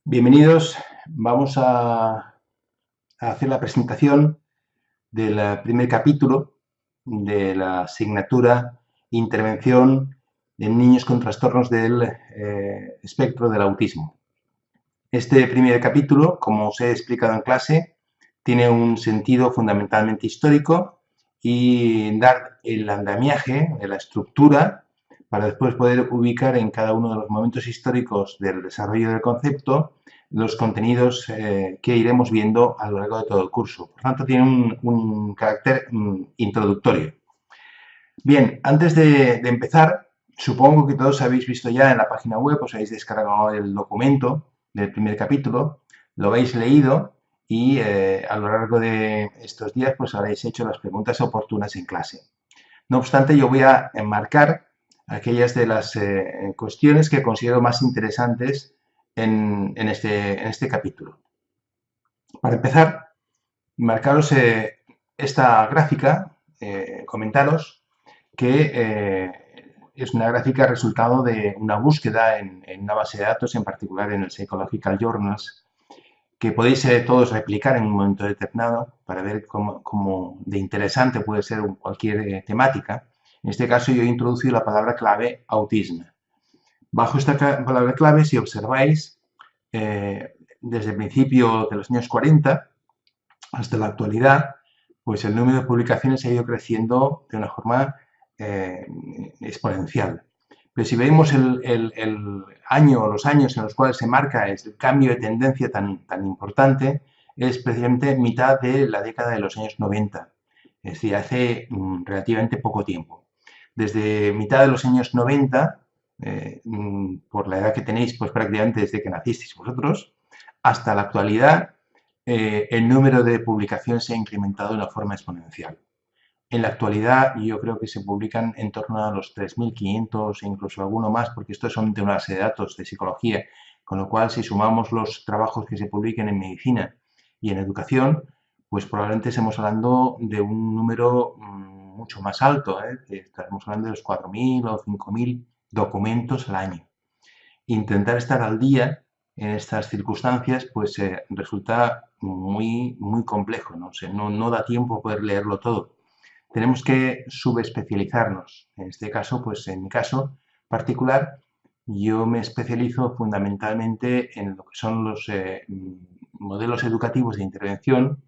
Bienvenidos. Vamos a hacer la presentación del primer capítulo de la asignatura Intervención en niños con trastornos del espectro del autismo. Este primer capítulo, como os he explicado en clase, tiene un sentido fundamentalmente histórico y dar el andamiaje, la estructura, para después poder ubicar en cada uno de los momentos históricos del desarrollo del concepto los contenidos que iremos viendo a lo largo de todo el curso. Por tanto, tiene un carácter introductorio. Bien, antes de empezar, supongo que todos habéis visto ya en la página web, os habéis descargado el documento del primer capítulo, lo habéis leído y a lo largo de estos días pues habréis hecho las preguntas oportunas en clase. No obstante, yo voy a enmarcar aquellas de las cuestiones que considero más interesantes en este capítulo. Para empezar, marcaros esta gráfica, comentaros que es una gráfica resultado de una búsqueda en una base de datos, en particular en el Psychological Journals, que podéis todos replicar en un momento determinado para ver cómo de interesante puede ser cualquier temática. En este caso yo he introducido la palabra clave autismo. Bajo esta palabra clave, si observáis, desde el principio de los años 40 hasta la actualidad, pues el número de publicaciones ha ido creciendo de una forma exponencial. Pero si vemos el año o los años en los cuales se marca el cambio de tendencia tan importante, es precisamente mitad de la década de los años 90, es decir, hace relativamente poco tiempo. Desde mitad de los años 90, por la edad que tenéis, pues prácticamente desde que nacisteis vosotros, hasta la actualidad, el número de publicaciones se ha incrementado de una forma exponencial. En la actualidad yo creo que se publican en torno a los 3.500 e incluso alguno más, porque estos son de una base de datos de psicología, con lo cual si sumamos los trabajos que se publiquen en medicina y en educación, pues probablemente estemos hablando de un número mucho más alto, estaremos hablando de los 4.000 o 5.000 documentos al año. Intentar estar al día en estas circunstancias pues resulta muy complejo, ¿no? O sea, no da tiempo a poder leerlo todo. Tenemos que subespecializarnos. En este caso, pues en mi caso particular, yo me especializo fundamentalmente en lo que son los modelos educativos de intervención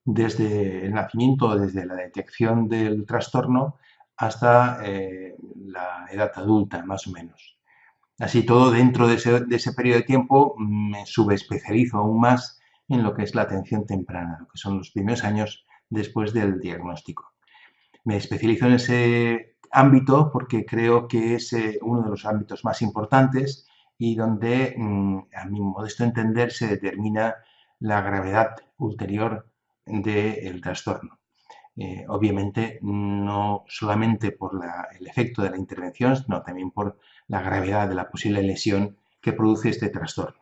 desde el nacimiento, desde la detección del trastorno hasta la edad adulta, más o menos. Así todo, dentro de ese periodo de tiempo, me subespecializo aún más en lo que es la atención temprana, lo que son los primeros años después del diagnóstico. Me especializo en ese ámbito porque creo que es uno de los ámbitos más importantes y donde, a mi modesto entender, se determina la gravedad ulterior del trastorno. Obviamente no solamente por el efecto de la intervención, sino también por la gravedad de la posible lesión que produce este trastorno.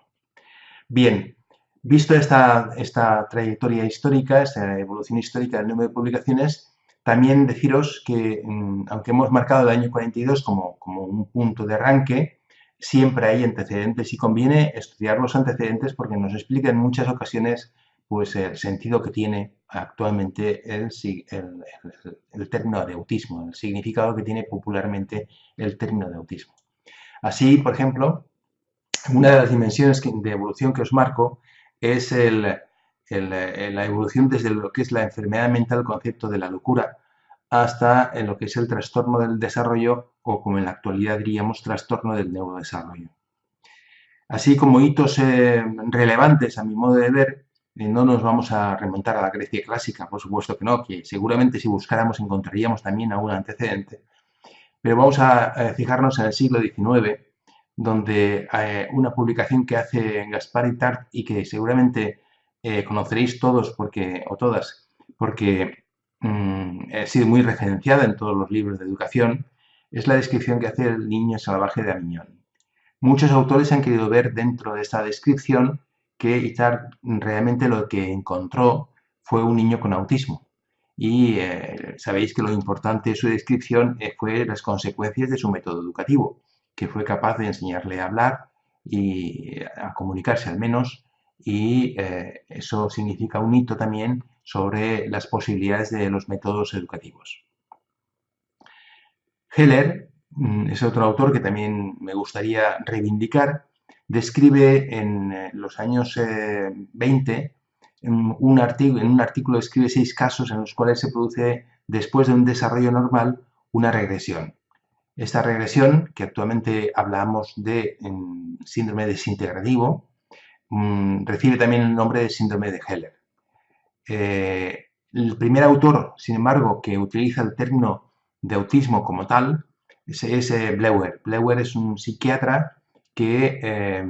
Bien, visto esta trayectoria histórica, esta evolución histórica del número de publicaciones, también deciros que, aunque hemos marcado el año 42 como un punto de arranque, siempre hay antecedentes y conviene estudiar los antecedentes porque nos explica en muchas ocasiones pues, el sentido que tiene actualmente el término de autismo, el significado que tiene popularmente el término de autismo. Así, por ejemplo, una de las dimensiones de evolución que os marco es la evolución desde lo que es la enfermedad mental, el concepto de la locura, hasta en lo que es el trastorno del desarrollo o, como en la actualidad diríamos, trastorno del neurodesarrollo. Así como hitos relevantes a mi modo de ver, no nos vamos a remontar a la Grecia clásica, por supuesto que no, que seguramente si buscáramos encontraríamos también algún antecedente, pero vamos a fijarnos en el siglo XIX, donde una publicación que hace Gaspar Itard y que seguramente conoceréis todos o todas, porque ha sido muy referenciada en todos los libros de educación, es la descripción que hace el niño salvaje de Aviñón. Muchos autores han querido ver dentro de esta descripción que Itard realmente lo que encontró fue un niño con autismo. Y sabéis que lo importante de su descripción fue las consecuencias de su método educativo, que fue capaz de enseñarle a hablar, y a comunicarse al menos, y eso significa un hito también sobre las posibilidades de los métodos educativos. Heller es otro autor que también me gustaría reivindicar. Describe en los años 20, en un artículo describe 6 casos en los cuales se produce, después de un desarrollo normal, una regresión. Esta regresión, que actualmente hablamos de síndrome desintegrativo, recibe también el nombre de síndrome de Heller. El primer autor, sin embargo, que utiliza el término de autismo como tal es Bleuer. Bleuer es un psiquiatra que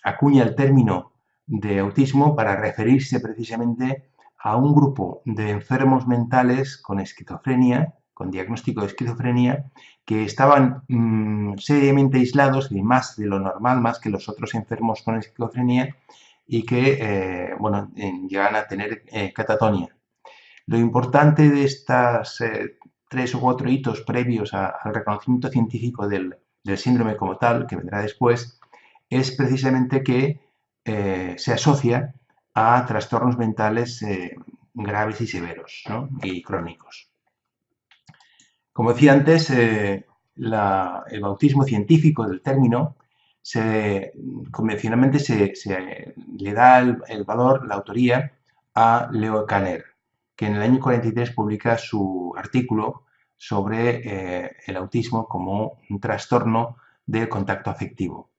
acuña el término de autismo para referirse precisamente a un grupo de enfermos mentales con esquizofrenia, con diagnóstico de esquizofrenia, que estaban seriamente aislados y más de lo normal, más que los otros enfermos con esquizofrenia, y que bueno, llegan a tener catatonia. Lo importante de estas 3 o 4 hitos previos al reconocimiento científico del síndrome como tal, que vendrá después, es precisamente que se asocia a trastornos mentales graves y severos, ¿no? Y crónicos. Como decía antes, el bautismo científico del término convencionalmente se le da el valor, la autoría, a Leo Kanner, que en el año 43 publica su artículo sobre el autismo como un trastorno del contacto afectivo.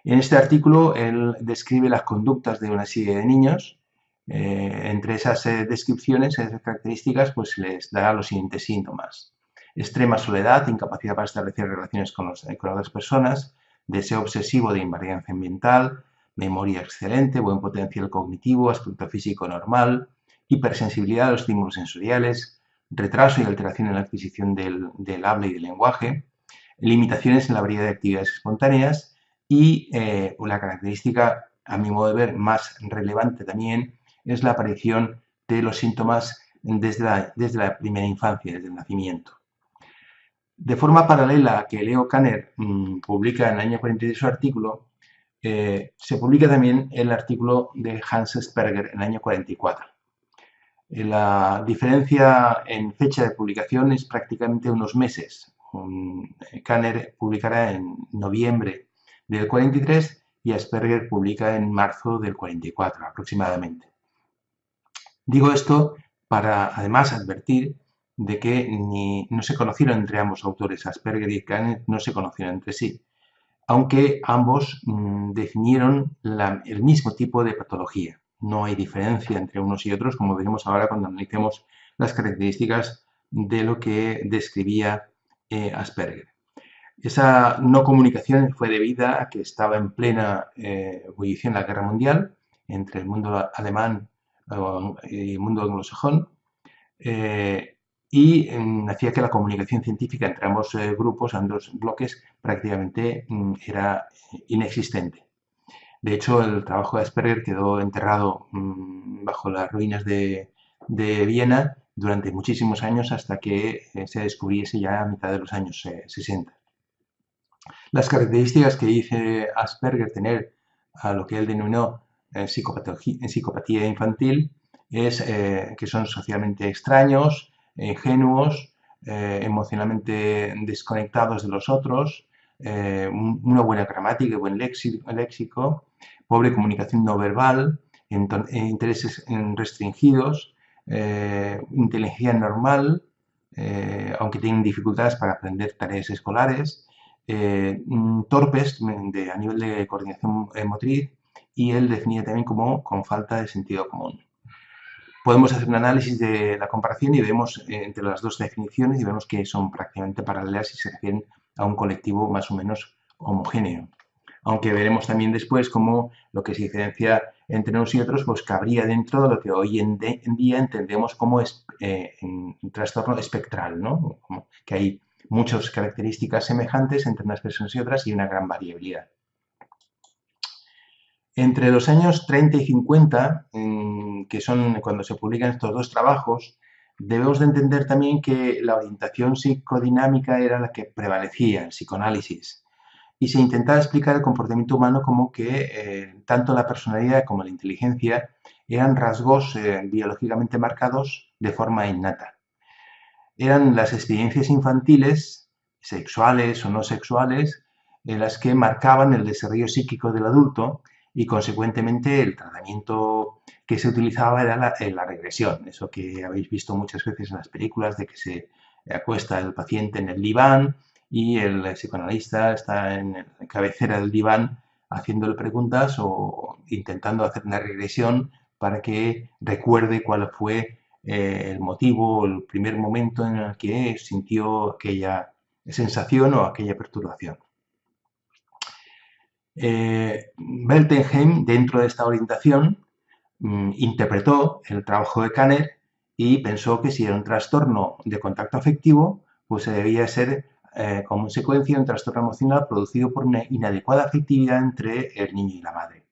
En este artículo él describe las conductas de una serie de niños. Entre esas descripciones, esas características, pues les da los siguientes síntomas: extrema soledad, incapacidad para establecer relaciones con otras personas, deseo obsesivo de invariancia ambiental, memoria excelente, buen potencial cognitivo, aspecto físico normal, hipersensibilidad a los estímulos sensoriales, retraso y alteración en la adquisición del habla y del lenguaje, limitaciones en la variedad de actividades espontáneas y una característica, a mi modo de ver, más relevante también es la aparición de los síntomas desde la primera infancia, desde el nacimiento. De forma paralela a que Leo Kanner publica en el año 43 su artículo, se publica también el artículo de Hans Asperger en el año 44. La diferencia en fecha de publicación es prácticamente unos meses. Kanner publicará en noviembre del 43 y Asperger publica en marzo del 44 aproximadamente. Digo esto para además advertir de que no se conocieron entre ambos autores, Asperger y Kanner no se conocieron entre sí, aunque ambos definieron el mismo tipo de patología. No hay diferencia entre unos y otros, como veremos ahora cuando analicemos las características de lo que describía Asperger. Esa no comunicación fue debida a que estaba en plena ebullición la Guerra Mundial entre el mundo alemán y el mundo anglosajón, y hacía que la comunicación científica entre ambos grupos, ambos bloques, prácticamente era inexistente. De hecho, el trabajo de Asperger quedó enterrado bajo las ruinas de Viena durante muchísimos años hasta que se descubriese ya a mitad de los años 60. Las características que dice Asperger tener a lo que él denominó psicopatía infantil es que son socialmente extraños, ingenuos, emocionalmente desconectados de los otros, una buena gramática y buen léxico, pobre comunicación no verbal, intereses restringidos, inteligencia normal, aunque tienen dificultades para aprender tareas escolares, torpes a nivel de coordinación motriz, y él definía también como con falta de sentido común. Podemos hacer un análisis de la comparación y vemos entre las dos definiciones y vemos que son prácticamente paralelas y se refieren a un colectivo más o menos homogéneo. Aunque veremos también después cómo lo que se diferencia entre unos y otros pues cabría dentro de lo que hoy en día entendemos como un trastorno espectral, ¿no? Como que hay muchas características semejantes entre unas personas y otras y una gran variabilidad. Entre los años 30 y 50, que son cuando se publican estos dos trabajos, debemos de entender también que la orientación psicodinámica era la que prevalecía, el psicoanálisis. y se intentaba explicar el comportamiento humano como que tanto la personalidad como la inteligencia eran rasgos biológicamente marcados de forma innata. Eran las experiencias infantiles, sexuales o no sexuales, las que marcaban el desarrollo psíquico del adulto y, consecuentemente, el tratamiento que se utilizaba era la regresión, eso que habéis visto muchas veces en las películas, de que se acuesta el paciente en el diván y el psicoanalista está en la cabecera del diván haciéndole preguntas o intentando hacer una regresión para que recuerde cuál fue el motivo, el primer momento en el que sintió aquella sensación o aquella perturbación. Weltenheim, dentro de esta orientación, interpretó el trabajo de Kanner y pensó que si era un trastorno de contacto afectivo, pues debía ser como consecuencia un trastorno emocional producido por una inadecuada afectividad entre el niño y la madre.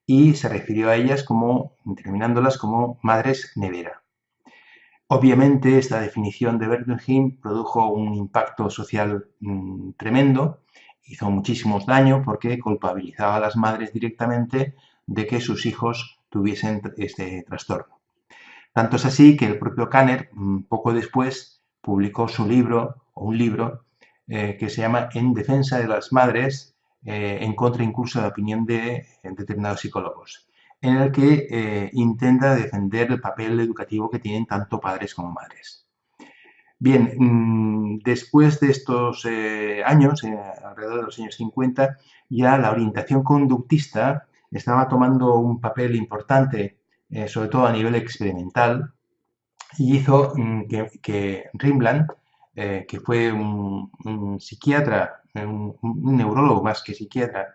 Y se refirió a ellas como, determinándolas como madres nevera. Obviamente, esta definición de Weltenheim produjo un impacto social tremendo, hizo muchísimo daño porque culpabilizaba a las madres directamente de que sus hijos tuviesen este trastorno. Tanto es así que el propio Kanner, poco después, publicó su libro, o un libro, que se llama En defensa de las madres, en contra incluso de la opinión de determinados psicólogos, en el que intenta defender el papel educativo que tienen tanto padres como madres. Bien, después de estos años, alrededor de los años 50, ya la orientación conductista estaba tomando un papel importante, sobre todo a nivel experimental, y hizo que Rimland, que fue un psiquiatra, un neurólogo más que psiquiatra,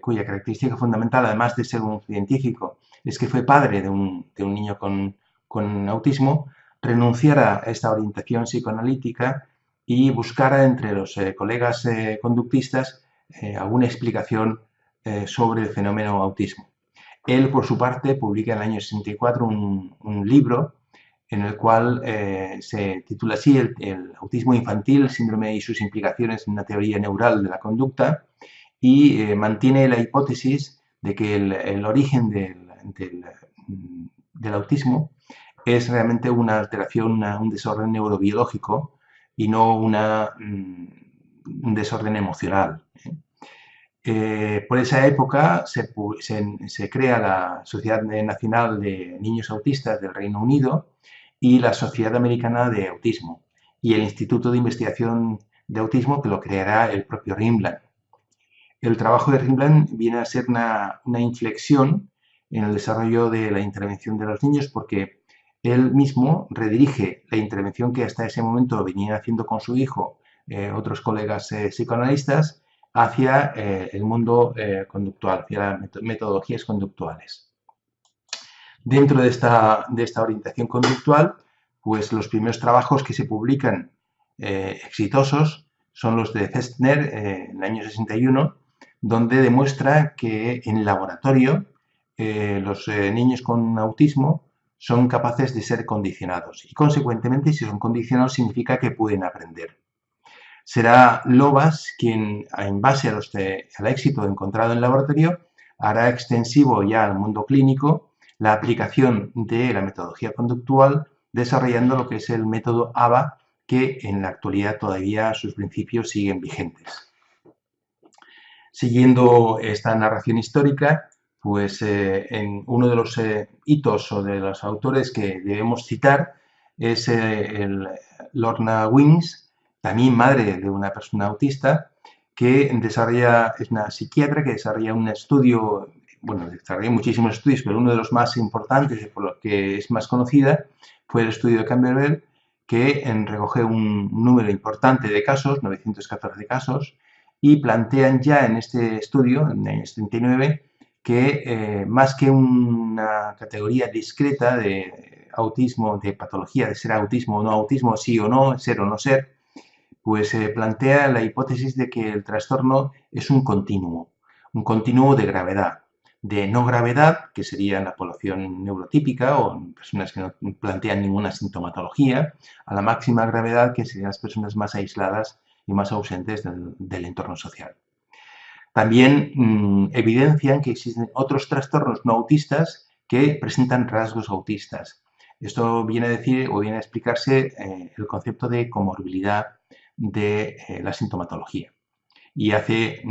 cuya característica fundamental, además de ser un científico, es que fue padre de un niño con autismo, renunciara a esta orientación psicoanalítica y buscara entre los colegas conductistas alguna explicación sobre el fenómeno autismo. Él, por su parte, publica en el año 64 un libro en el cual se titula así el autismo infantil, el síndrome y sus implicaciones en una teoría neural de la conducta, y mantiene la hipótesis de que el origen del autismo es realmente una alteración, un desorden neurobiológico y no un desorden emocional. Por esa época se crea la Sociedad Nacional de Niños Autistas del Reino Unido y la Sociedad Americana de Autismo y el Instituto de Investigación de Autismo, que lo creará el propio Rimland. El trabajo de Rimland viene a ser una inflexión en el desarrollo de la intervención de los niños, porque él mismo redirige la intervención que hasta ese momento venían haciendo con su hijo otros colegas psicoanalistas hacia el mundo conductual, hacia las metodologías conductuales. Dentro de esta orientación conductual, pues los primeros trabajos que se publican exitosos son los de Festner en el año 61, donde demuestra que en el laboratorio los niños con autismo son capaces de ser condicionados y, consecuentemente, si son condicionados significa que pueden aprender. Será Lovász quien, en base al éxito encontrado en el laboratorio, hará extensivo ya al mundo clínico la aplicación de la metodología conductual, desarrollando lo que es el método ABA, que en la actualidad todavía sus principios siguen vigentes. Siguiendo esta narración histórica, pues en uno de los hitos o de los autores que debemos citar es Lorna Wings, también madre de una persona autista, que es una psiquiatra que desarrolla un estudio, bueno, desarrolla muchísimos estudios, pero uno de los más importantes, por lo que es más conocida, fue el estudio de Camberwell, que recoge un número importante de casos, 914 casos, y plantean ya en este estudio, en el año 79, que más que una categoría discreta de autismo, de patología, de ser autismo o no autismo, sí o no, ser o no ser, pues plantea la hipótesis de que el trastorno es un continuo de gravedad. De no gravedad, que sería la población neurotípica o personas que no plantean ninguna sintomatología, a la máxima gravedad, que serían las personas más aisladas y más ausentes del entorno social. También evidencian que existen otros trastornos no autistas que presentan rasgos autistas. Esto viene a decir o viene a explicarse el concepto de comorbilidad de la sintomatología y hace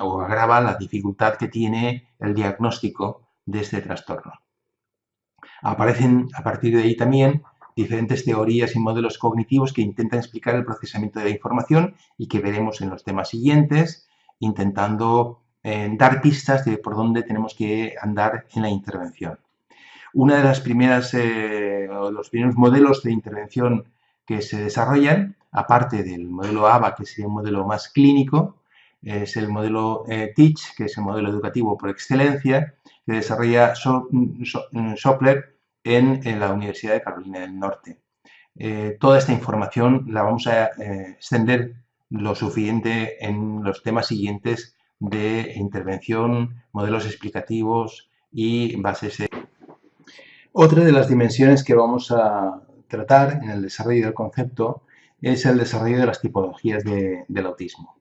o agrava la dificultad que tiene el diagnóstico de este trastorno. Aparecen a partir de ahí también diferentes teorías y modelos cognitivos que intentan explicar el procesamiento de la información y que veremos en los temas siguientes, intentando dar pistas de por dónde tenemos que andar en la intervención. Una de las primeras, los primeros modelos de intervención que se desarrollan, aparte del modelo ABA, que sería un modelo más clínico, es el modelo TEACH, que es el modelo educativo por excelencia, que desarrolla Shopler en la Universidad de Carolina del Norte. Toda esta información la vamos a extender lo suficiente en los temas siguientes de intervención, modelos explicativos y bases. Otra de las dimensiones que vamos a tratar en el desarrollo del concepto es el desarrollo de las tipologías del autismo.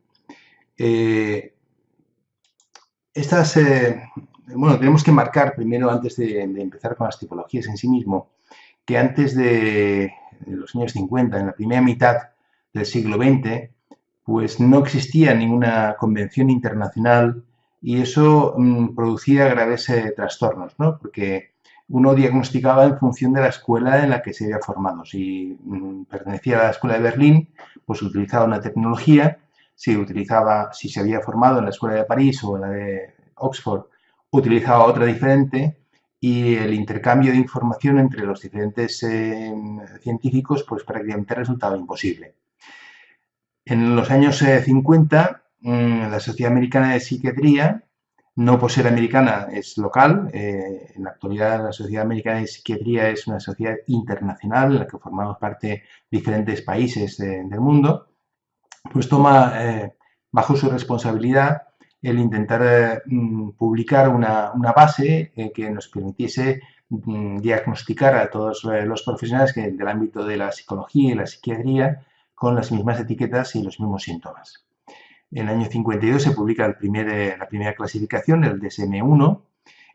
Bueno, tenemos que marcar primero, antes de empezar con las tipologías en sí mismo, que antes de los años 50, en la primera mitad del siglo XX, pues no existía ninguna convención internacional y eso producía graves trastornos, ¿no? Porque uno diagnosticaba en función de la escuela en la que se había formado. Si pertenecía a la escuela de Berlín, pues utilizaba una tecnología. Si se había formado en la escuela de París o en la de Oxford, utilizaba otra diferente y el intercambio de información entre los diferentes científicos pues prácticamente resultaba imposible. En los años 50, la Sociedad Americana de Psiquiatría, no por ser americana, es local. En la actualidad, la Sociedad Americana de Psiquiatría es una sociedad internacional en la que formamos parte diferentes países del mundo. Pues toma bajo su responsabilidad el intentar publicar una base que nos permitiese diagnosticar a todos los profesionales del ámbito de la psicología y la psiquiatría con las mismas etiquetas y los mismos síntomas. En el año 52 se publica la primera clasificación, el DSM-1,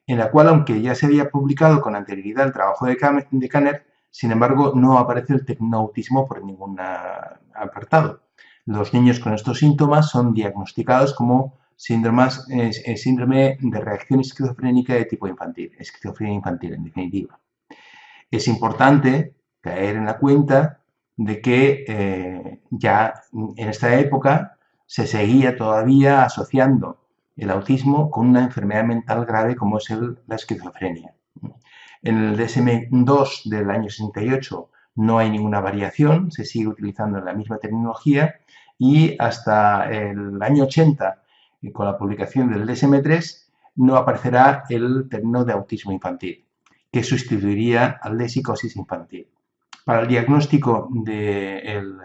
en la cual, aunque ya se había publicado con anterioridad el trabajo de Kanner, sin embargo, no aparece el tecnoautismo por ningún apartado. Los niños con estos síntomas son diagnosticados como síndrome de reacción esquizofrénica de tipo infantil, esquizofrenia infantil en definitiva. Es importante caer en la cuenta de que ya en esta época se seguía todavía asociando el autismo con una enfermedad mental grave como es la esquizofrenia. En el DSM-2 del año 68 no hay ninguna variación, se sigue utilizando la misma tecnología y hasta el año 80, con la publicación del DSM-3, no aparecerá el término de autismo infantil, que sustituiría al de psicosis infantil. Para el diagnóstico del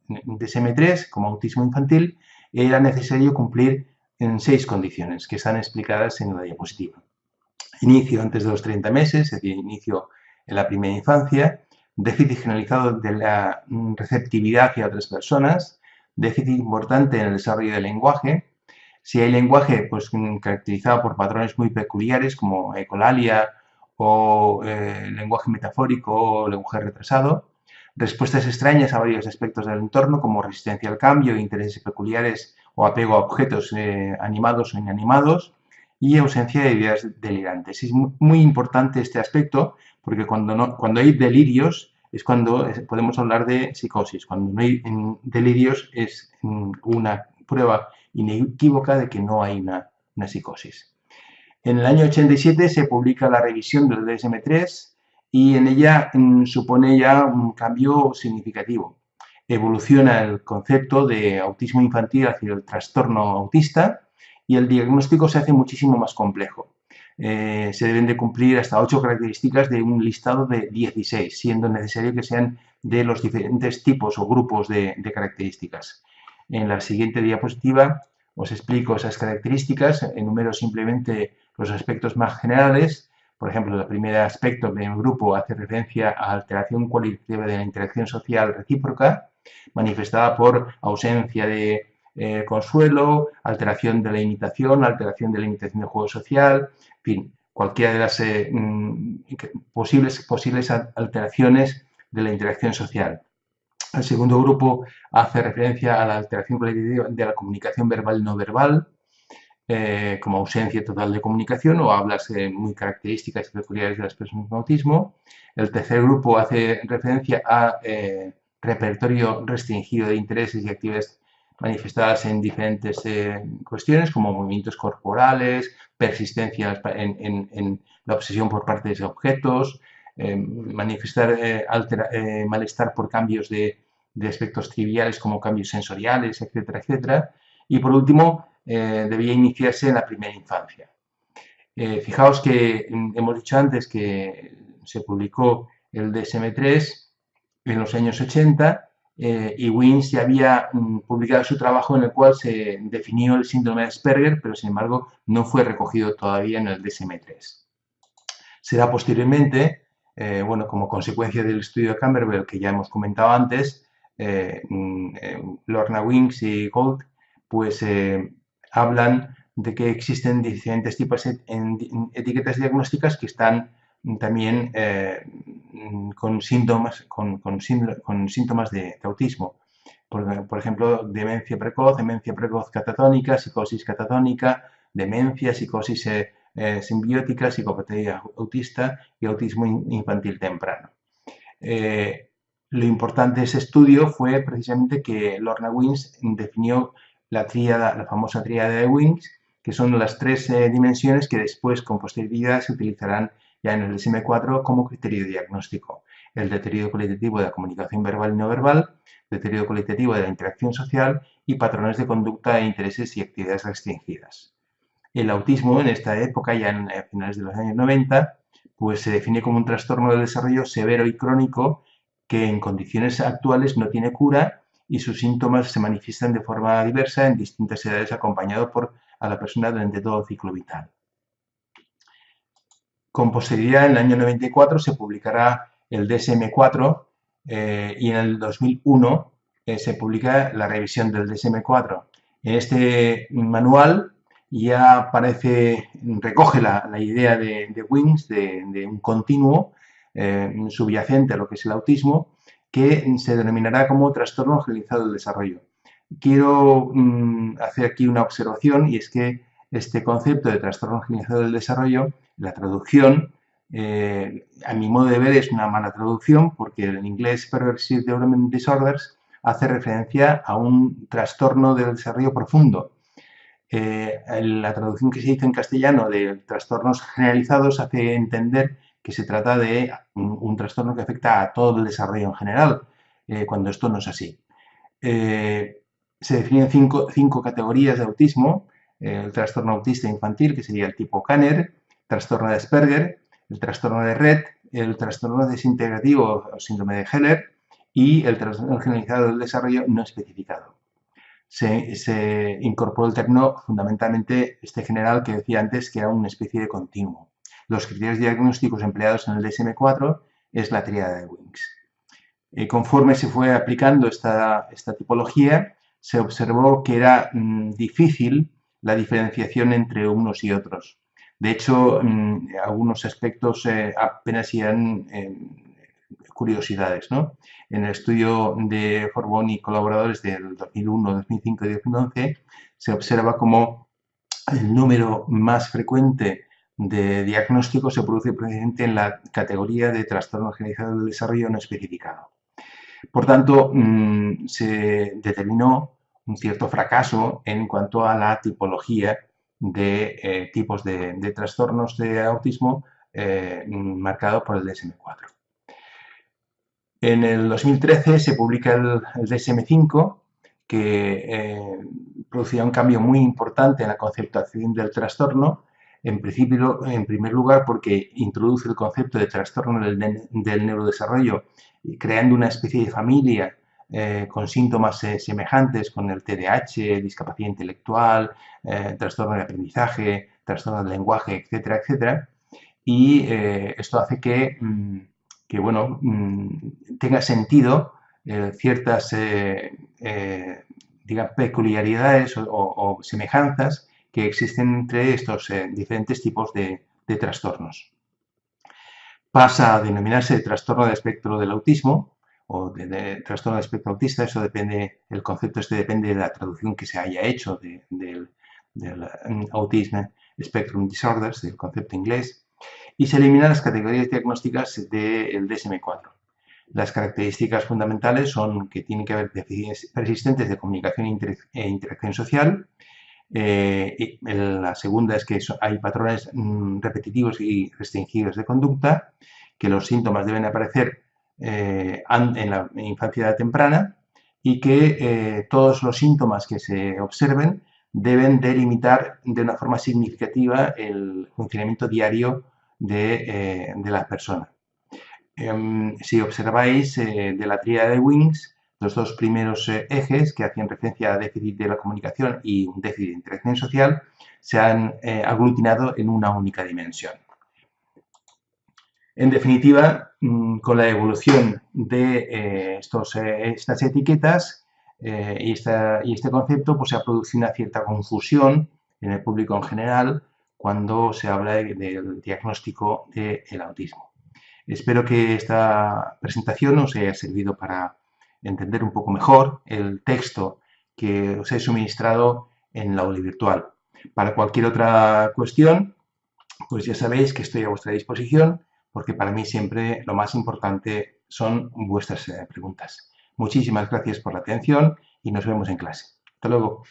DSM-3 como autismo infantil era necesario cumplir en 6 condiciones que están explicadas en la diapositiva. Inicio antes de los 30 meses, es decir, inicio en la primera infancia, déficit generalizado de la receptividad hacia otras personas, déficit importante en el desarrollo del lenguaje. Si hay lenguaje pues, caracterizado por patrones muy peculiares como ecolalia o lenguaje metafórico o lenguaje retrasado, respuestas extrañas a varios aspectos del entorno como resistencia al cambio, intereses peculiares o apego a objetos animados o inanimados, y ausencia de ideas delirantes. Es muy importante este aspecto porque cuando hay delirios es cuando podemos hablar de psicosis. Cuando no hay delirios es una prueba inequívoca de que no hay una psicosis. En el año 87 se publica la revisión del DSM-3 y en ella supone ya un cambio significativo. Evoluciona el concepto de autismo infantil hacia el trastorno autista y el diagnóstico se hace muchísimo más complejo. Se deben de cumplir hasta 8 características de un listado de 16, siendo necesario que sean de los diferentes tipos o grupos de características. En la siguiente diapositiva os explico esas características, enumero simplemente los aspectos más generales. Por ejemplo, el primer aspecto del grupo hace referencia a alteración cualitativa de la interacción social recíproca, manifestada por ausencia de consuelo, alteración de la imitación, alteración de la imitación del juego social, en fin, cualquiera de las posibles alteraciones de la interacción social. El segundo grupo hace referencia a la alteración cualitativa de la comunicación verbal y no verbal, como ausencia total de comunicación o hablas muy características y peculiares de las personas con autismo. El tercer grupo hace referencia a repertorio restringido de intereses y actividades manifestadas en diferentes cuestiones, como movimientos corporales, persistencia en la obsesión por parte de objetos, manifestar malestar por cambios de aspectos triviales como cambios sensoriales, etcétera, etcétera. Y por último, debía iniciarse en la primera infancia. Fijaos que hemos dicho antes que se publicó el DSM-3 en los años 80 y Wings ya había publicado su trabajo en el cual se definió el síndrome de Asperger, pero sin embargo no fue recogido todavía en el DSM-3. Será posteriormente, bueno, como consecuencia del estudio de Camberwell que ya hemos comentado antes, Lorna Wings y Gold, pues hablan de que existen diferentes tipos de etiquetas diagnósticas que están también con síntomas de autismo. Por ejemplo, demencia precoz catatónica, psicosis catatónica, demencia, psicosis simbiótica, psicopatía autista y autismo infantil temprano. Lo importante de ese estudio fue precisamente que Lorna Wings definió la famosa tríada de Wings, que son las tres dimensiones que después, con posterioridad, se utilizarán ya en el DSM-4 como criterio diagnóstico. El deterioro cualitativo de la comunicación verbal y no verbal, deterioro cualitativo de la interacción social y patrones de conducta e intereses y actividades restringidas. El autismo en esta época, ya en finales de los años 90, pues se define como un trastorno del desarrollo severo y crónico que en condiciones actuales no tiene cura y sus síntomas se manifiestan de forma diversa en distintas edades acompañado a la persona durante todo el ciclo vital. Con posterioridad, en el año 94 se publicará el DSM-4 y en el 2001 se publica la revisión del DSM-4. En este manual ya recoge la idea de Wings de un continuo subyacente a lo que es el autismo, que se denominará como trastorno generalizado del desarrollo. Quiero hacer aquí una observación y es que este concepto de trastorno generalizado del desarrollo, la traducción, a mi modo de ver, es una mala traducción porque en inglés Pervasive Developmental Disorders hace referencia a un trastorno del desarrollo profundo. La traducción que se hizo en castellano de trastornos generalizados hace entender que se trata de un trastorno que afecta a todo el desarrollo en general, cuando esto no es así. Se definen cinco categorías de autismo: el trastorno autista infantil, que sería el tipo Kanner, trastorno de Asperger, el trastorno de Rett, el trastorno desintegrativo o síndrome de Heller y el trastorno generalizado del desarrollo no especificado. Se incorporó el término fundamentalmente general que decía antes, que era una especie de continuo. Los criterios diagnósticos empleados en el DSM-4 es la tríada de Wings. Conforme se fue aplicando esta tipología, se observó que era difícil la diferenciación entre unos y otros. De hecho, algunos aspectos apenas eran curiosidades, ¿no? En el estudio de Forbón y colaboradores del 2001, 2005 y 2011 se observa como el número más frecuente de diagnósticos se produce precisamente en la categoría de trastorno generalizado del desarrollo no especificado. Por tanto, se determinó un cierto fracaso en cuanto a la tipología de tipos de trastornos de autismo marcado por el DSM-4. En el 2013 se publica el DSM-5, que producía un cambio muy importante en la conceptualización del trastorno. En primer lugar, porque introduce el concepto de trastorno del neurodesarrollo, creando una especie de familia con síntomas semejantes con el TDAH, discapacidad intelectual, trastorno de aprendizaje, trastorno del lenguaje, etcétera, etcétera. Y esto hace que bueno, tenga sentido ciertas digamos, peculiaridades o semejanzas que existen entre estos diferentes tipos de trastornos. Pasa a denominarse trastorno de espectro del autismo o de trastorno de espectro autista. Eso depende, el concepto depende de la traducción que se haya hecho del Autism Spectrum Disorders, del concepto inglés, y se eliminan las categorías diagnósticas del DSM-4. Las características fundamentales son que tienen que haber deficiencias persistentes de comunicación e interacción social. La segunda es que hay patrones repetitivos y restringidos de conducta, que los síntomas deben aparecer en la infancia temprana y que todos los síntomas que se observen deben delimitar de una forma significativa el funcionamiento diario de la persona. Si observáis de la tríada de Wings, los dos primeros ejes que hacían referencia a déficit de la comunicación y un déficit de interacción social se han aglutinado en una única dimensión. En definitiva, con la evolución de estas etiquetas y este concepto, pues se ha producido una cierta confusión en el público en general cuando se habla del diagnóstico del autismo. Espero que esta presentación os haya servido para entender un poco mejor el texto que os he suministrado en la aula virtual. Para cualquier otra cuestión, pues ya sabéis que estoy a vuestra disposición, porque para mí siempre lo más importante son vuestras preguntas. Muchísimas gracias por la atención y nos vemos en clase. Hasta luego.